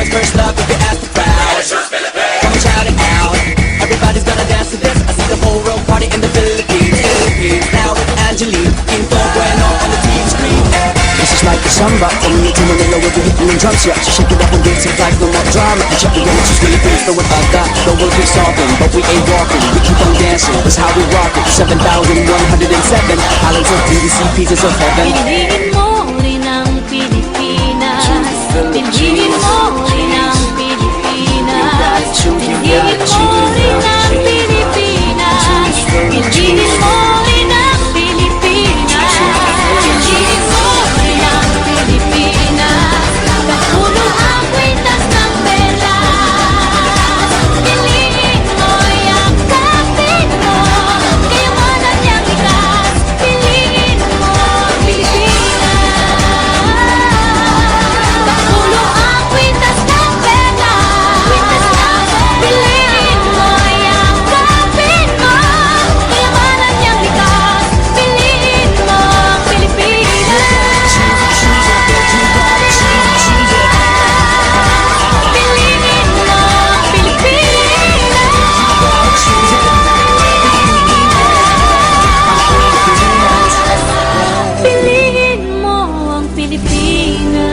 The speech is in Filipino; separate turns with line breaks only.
boys first love if you ask the crowd. Come and shout it out. Everybody's gonna dance to this. I see the whole world party in the Philippines. Now with Angelique, Quinto Bueno on the TV screen. This is like the samba, from me to Manila with the hitting and drums. Yeah, so shake it up and dance it like no more drama. And check the images really please, throwing a dot. The world keeps talking, but we ain't walking. We keep on dancing, that's how we rock it. 7,107 islands of BBC, pieces of heaven.
Piliin mo rin ang Pilipinas. Piliin mo rin ang Pilipinas. Piliin mo rin ang Pilipinas. Piliin mo rin ang Pilipinas. Piliin mo rin ang Pilipinas. Kapulo ang kwintas ng pelas. Piliin mo yung kapit mo. Kayamanan niyang ikas. Piliin mo Pilipinas. Kapulo ang kwintas ng pelas. Piliin mo yung kapit mo. Kayamanan niyang ikas. Piliin mo Pilipinas. Piliin mo ang Pilipinas.